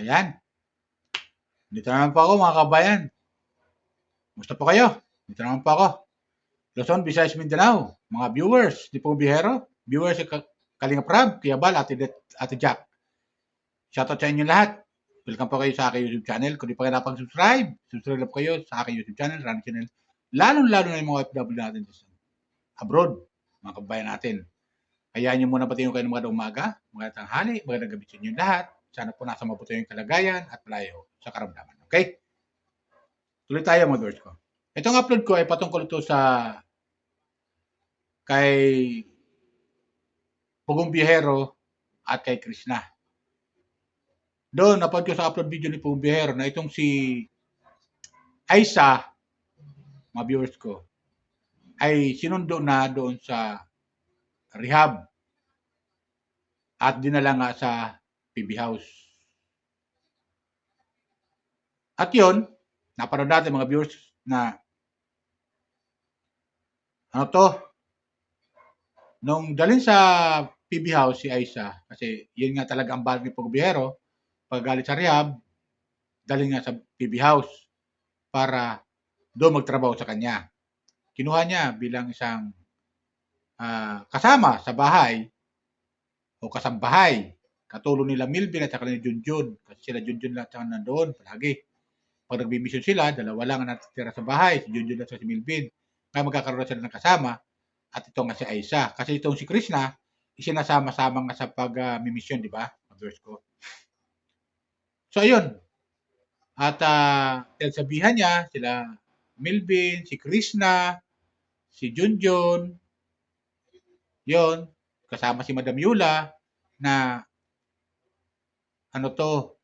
Ayan, dito naman po ako mga kabayan. Kumusta po kayo? Dito naman po ako. Luzon, Visayas, Mindanao. Mga viewers, di po bihero. Viewers si Kalinga Prab, Kuya Bal, Ate Jack. Shoutout sa inyo lahat. Welcome po kayo sa aking YouTube channel. Kung di pa kayo napag-subscribe, subscribe po kayo sa aking YouTube channel, Run Channel. Lalo-lalo na yung mga OFW natin sa abroad, mga kabayan natin. Hayaan nyo muna pati yung kayo ng mga umaga, mga tanghali, magandang gabi sa inyo lahat. Sana po nasa mabuti yung kalagayan at malayo sa karamdaman. Okay? Tuloy tayo mga viewers ko. Itong upload ko ay patungkol ito sa kay Pugong Biyahero at kay Krishna. Doon, napad ko sa upload video ni Pugong Biyahero na itong si Aisa, mga viewers ko, ay sinundo na doon sa rehab at dinala nga sa PB House. At yun, napanood natin mga viewers na ano to, nung dalhin sa PB House si Aisa, kasi yun nga talaga ang balik ni Pugong Biyahero, pag galit sa rehab, dalhin nga sa PB House para doon magtrabaho sa kanya. Kinuha niya bilang isang kasama sa bahay o kasambahay. Katulong nila Milvin at saka ni Junjun. Kasi sila Junjun lang saka nandoon palagi. Pag nagbimisyon sila, dalawa lang ang natitira sa bahay, si Junjun at si Milvin. Kaya magkakaroon sila ng kasama at ito nga si Aisa. Kasi itong si Krishna, isinasama-sama nga sa pag-mimisyon, di ba? Mag-verse ko. So, ayun. At sabihan niya, sila Milvin, si Krishna, si Junjun, yon kasama si Madam Yula na ano to,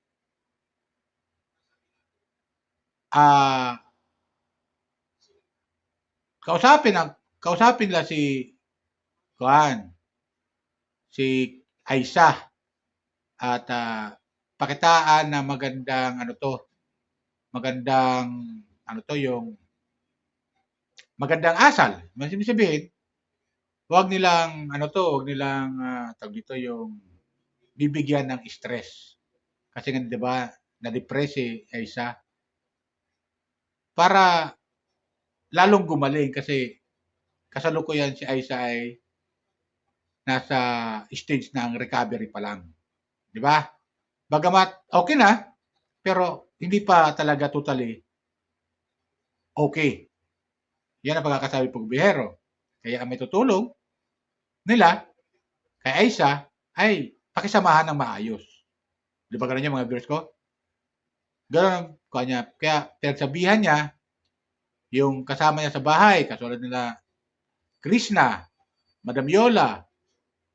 kausapin nila si Kuan, si Aisa at pakitaan na magandang yung magandang asal. Ibig sabihin, wag nilang tawag dito yung bibigyan ng stress. Kasi nga 'di ba, na-depress si Aisa para lalong gumaling kasi kasalukuyan si Aisa ay nasa stage ng recovery pa lang. 'Di ba? Bagamat okay na, pero hindi pa talaga totally okay. Yan ang pagkakasabi Pugong Biyahero. Kaya ang may tutulong nila kay Aisa ay pakisamahan ng maayos. Di ba ganun yung mga viewers ko? Ganun ang kanya. Kaya pinagsabihan niya yung kasama niya sa bahay, katulad nila Krishna, Madam Yola,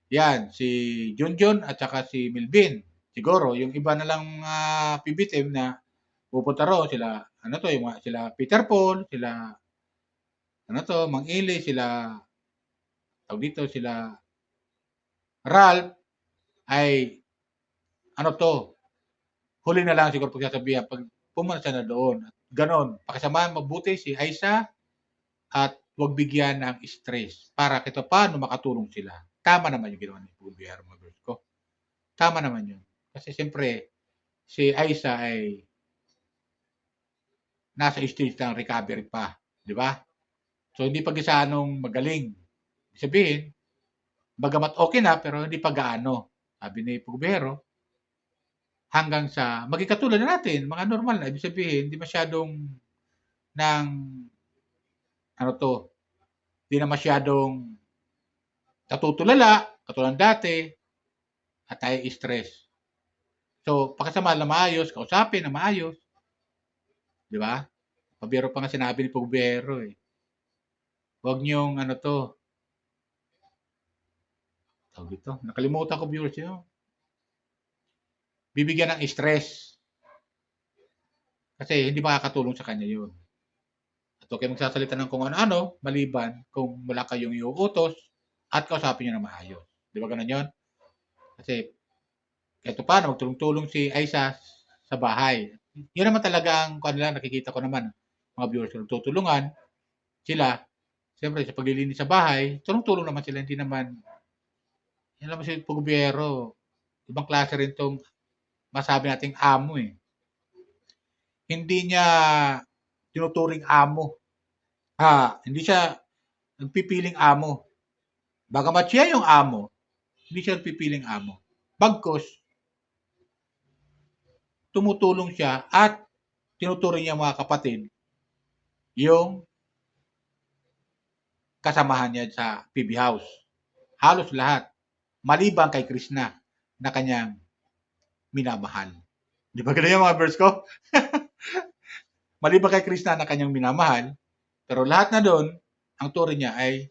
yan, si Junjun at saka si Milvin. Siguro, yung iba na lang PB team na pupunta ro, sila, sila Peter Paul, sila, Mang Ili, sila, sila Ralph, ay, huli na lang siguro pagsasabihan, pag pumunta siya na doon. Ganon, pakisamahan mabuti si Aisa at huwag bigyan ng stress para kito paano makatulong sila. Tama naman yung ginawa ni Pugong Biyahero mga girls ko. Tama naman yun. Kasi siyempre, si Aisa ay nasa stage ng recovery pa. Di ba? So, hindi pa gaanong magaling. Sabihin, bagamat okay na, pero hindi pa gaano. Sabi ni Pugong Biyahero, hanggang sa maging katulad na natin, mga normal na. Ibig sabihin, hindi masyadong ng hindi na masyadong natutulala, katulad dati, at tayo stress. So, pakasama na maayos, kausapin na maayos. Di ba? Pabiro pa nga sinabi ni Pugong Biyahero eh. Huwag niyong tawag dito, nakalimutan ko viewers yun. Bibigyan ng stress. Kasi hindi makakatulong sa kanya yun. At huwag kayo magsasalita ng kung ano-ano, maliban kung wala kayong iuutos at kausapin nyo na maayos. Di ba ganun yun? Kasi, eto paano, magtulong-tulong si Aisa sa bahay. Yun naman talaga ang kanila, nakikita ko naman, mga viewers, tutulungan sila. Siyempre, sa paglilinis sa bahay, tulong-tulong naman sila, hindi naman, yan naman si Pugong Biyahero. Ibang klase rin tong masabi nating amo eh. Hindi niya tinuturing amo. Hindi siya nagpipiling amo. Bagamat siya yung amo, hindi siya nagpipiling amo. Bagkus, tumutulong siya at tinuturing niya mga kapatid yung kasamahan niya sa PB House. Halos lahat. Maliban kay Krishna na kanyang minamahal. Di ba ganun yung mga verse ko? Maliban kay Krishna na kanyang minamahal, pero lahat na doon, ang turing niya ay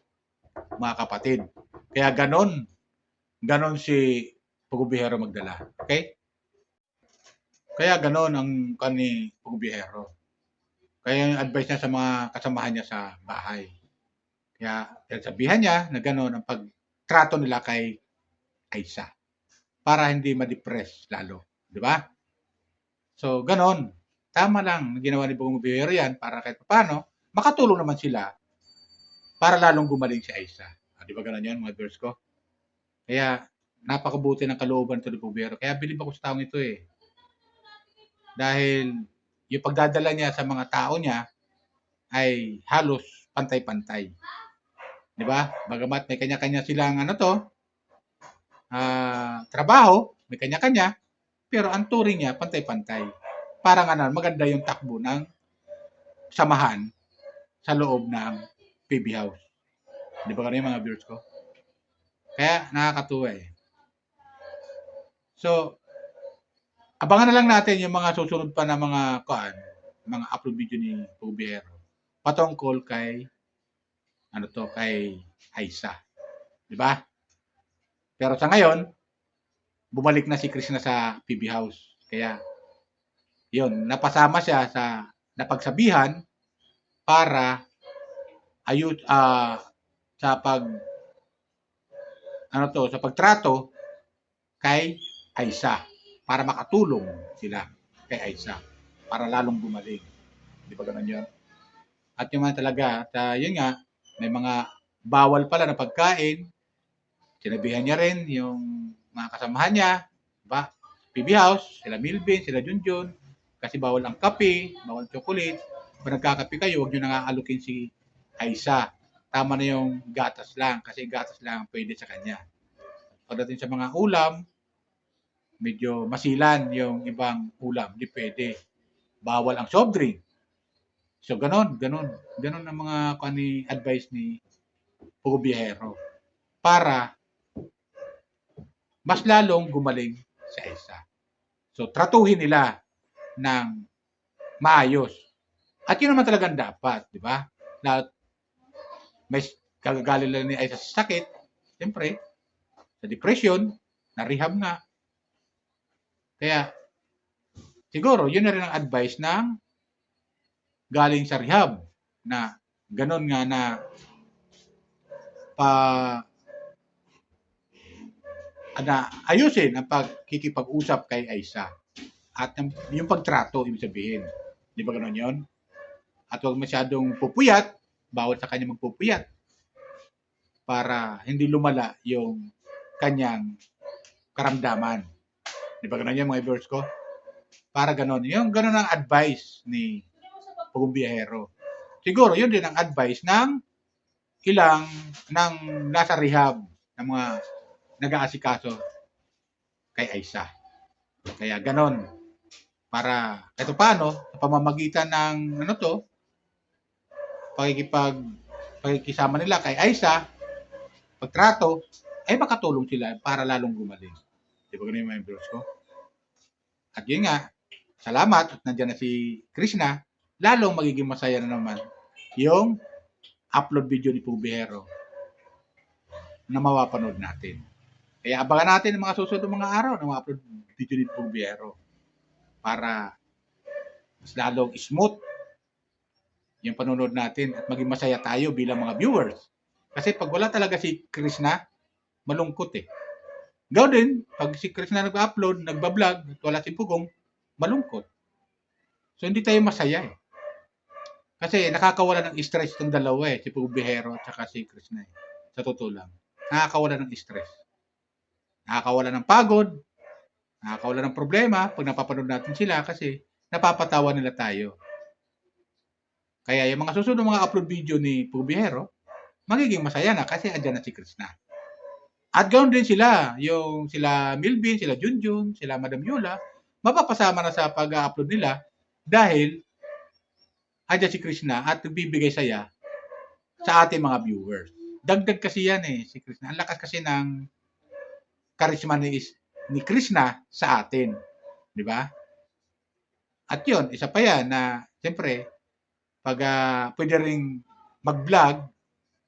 mga kapatid. Kaya ganon si Pugubihero magdala. Okay? Kaya ganon ang kani Pugubihero. Kaya yung advice niya sa mga kasamahan niya sa bahay. Kaya sabihan niya na ganon ang pagtrato nila kay Aisa. Para hindi ma-depress lalo. Di ba? So, ganon. Tama lang ginawa ni Pugubihero yan para kahit paano, makatulong naman sila para lalong gumaling si Aisa. Di ba ganon yan mga viewers ko? Kaya napakabuti ng kalooban ito ni Pugubihero. Kaya bilib ako sa taong ito eh. Dahil yung pagdadala niya sa mga tao niya ay halos pantay-pantay. Di ba? Bagamat may kanya-kanya silang trabaho, may kanya-kanya, pero ang turing niya pantay-pantay. Parang maganda yung takbo ng samahan sa loob ng PB House. Di ba yung mga viewers ko? Kaya nakakatuwa eh. So, abangan na lang natin yung mga susunod pa na mga upload video ni Pugubihero patungkol kay kay Aisa. Di ba? Pero sa ngayon, bumalik na si Krishna sa PB House. Kaya, yun, napasama siya sa napagsabihan para sa pagtrato kay Aisa para makatulong sila kay Aisa para lalong gumaling. Di ba ganun yun? At yung mga talaga, yun nga, may mga bawal pala na pagkain. Sinabihan niya rin yung mga kasamahan niya, ba? PB House, sila Milvin, sila Junjun, kasi bawal ang kape, bawal chocolate. Kung nagkakape kayo, huwag nyo nang aalukin si Aisa. Tama na yung gatas lang, kasi gatas lang pwede sa kanya. Pagdating sa mga ulam, medyo masilan yung ibang ulam, hindi pwede. Bawal ang soft drink. So, ganon ang mga advice ni Pugubihero para mas lalong gumaling sa Aisa. So, tratuhin nila ng maayos. At yun naman talagang dapat, di ba? May kagagalin lang ni Aisa sa sakit, siyempre, sa depression, na-rehab nga. Kaya, siguro, yun na rin ang advice ng galing sa rehab na ganon nga na ayusin ang pagkikipag-usap kay Aisa at yung pagtrato, ibig sabihin. Di ba ganon yun? At huwag masyadong pupuyat, bawal sa kanya magpupuyat para hindi lumala yung kanyang karamdaman. Di ba ganon yun mga viewers ko? Para ganon. Yung ganon ang advice ni Pugubihero. Siguro, yun din ang advice ng nasa rehab ng mga nag-aasikaso kay Aisa. Kaya ganon. Para kahit paano, sa pamamagitan ng pakikisama nila kay Aisa, pagtrato, ay makatulong sila para lalong gumaling. Di ba ganun yung mga viewers ko? At yun nga, salamat at nandiyan na si Krishna, lalong magiging masaya na naman yung upload video ni Pugubihero na mapapanood natin. Kaya abangan natin ang mga susunod mga araw ng mga upload video ni Pugubihero para mas lalong smooth yung panonood natin at maging masaya tayo bilang mga viewers. Kasi pag wala talaga si Krishna, malungkot eh. Gawin din, pag si Krishna nag-upload, nagbablog, at wala si Pugong, malungkot. So hindi tayo masaya eh. Kasi nakakawala ng stress itong dalawa eh, si Pugubihero at saka si Krishna eh. Sa totoo lang. Nakakawala ng stress. Nakakawala ng pagod. Nakakawala ng problema pag napapanood natin sila kasi napapatawa nila tayo. Kaya yung mga susunod mga upload video ni Pubihero, magiging masaya na kasi andyan na si Krishna. At ganoon din sila, yung sila Milvin, sila Junjun, sila Madam Yola, mapapasama na sa pag-upload nila dahil andyan si Krishna at nagbibigay saya sa ating mga viewers. Dagdag kasi yan si Krishna. Ang lakas kasi ng charisma ni Krishna sa atin. Di ba? At yun, isa pa yan na, siyempre, pag pwede ring mag-vlog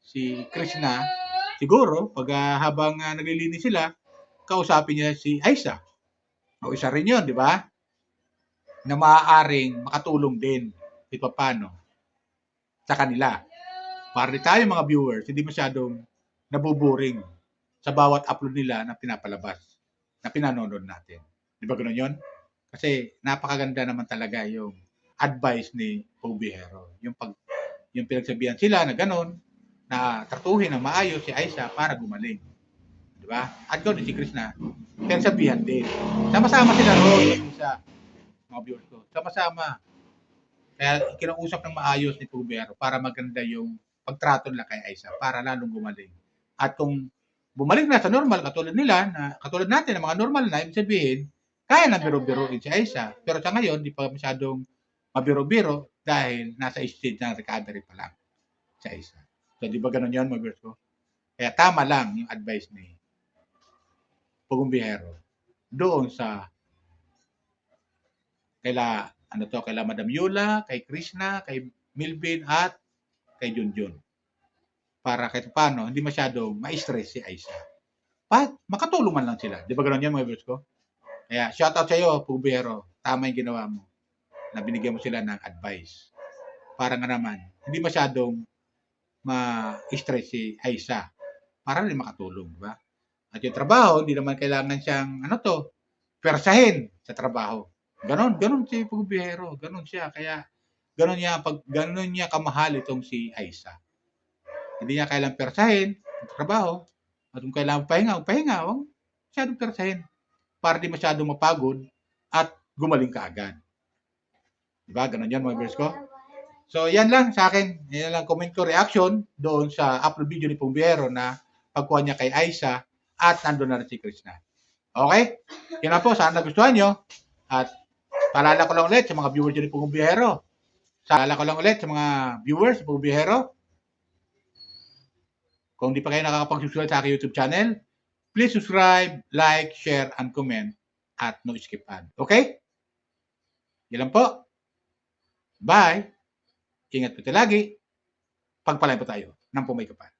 si Krishna, siguro, pag habang naglilinis sila, kausapin niya si Aisa. O isa rin yun, di ba? Na maaaring makatulong din ito paano sa kanila. Para tayo mga viewers, hindi masyadong nabuburing sa bawat upload nila na pinapalabas, na pinanonood natin. Di ba ganoon yun? Kasi napakaganda naman talaga yung advice ni Pubihero. Yung pinagsabihan sila na gano'n, na tratuhin ng maayos si Aisa para gumaling. Di ba? At gano'n si Krishna, pinagsabihan din. Sama-sama sila roon sa mga viewers ko. Sama-sama. Kaya kinausap ng maayos ni Pubihero para maganda yung pagtrato nila kay Aisa para lalong gumaling. At kung bumalik na sa normal, katulad natin, ng mga normal na, ibig sabihin, kaya na biro-biroin si Aisa. Pero sa ngayon, di pa masyadong mabiro-biro dahil nasa stage ng recovery pa lang si Aisa. So, di ba ganun yun, mga viewers ko? Kaya tama lang yung advice ni Pugong doon sa kaila Madam Yola, kay Krishna, kay Milvin, at kay Junjun. Para kahit paano, hindi masyadong ma-stress si Aisa. Makatulong man lang sila. Di ba ganun yan, mga viewers ko? Kaya, shoutout sa iyo, Pubihero. Tama yung ginawa mo na binigyan mo sila ng advice. Para nga naman, hindi masyadong ma-stress si Aisa. Para rin makatulong, di ba? At yung trabaho, hindi naman kailangan siyang, persahin sa trabaho. Ganon si Pubihero. Ganon siya. Kaya, ganon niya kamahal itong si Aisa. Hindi niya kailangang persahin sa trabaho. At kung kailangan pahinga, huwag masyadong persahin. Para di masyadong mapagod at gumaling ka agad. Diba? Ganon yan, mga viewers ko. So, yan lang sa akin. Yan lang comment ko, reaction doon sa upload video ni Pubihero na pagkuha niya kay Aisa at nandun na rin si Krishna. Okay? Yan na po. Sana nagustuhan nyo. At paalala ko lang ulit sa mga viewers ni Pubihero. Kung di pa kayo nakakapag-subscribe sa aking YouTube channel, please subscribe, like, share, and comment at no skip ad. Okay? Yan lang po. Bye! Ingat po tayo lagi. Pagpalain po tayo ng pumay kapal.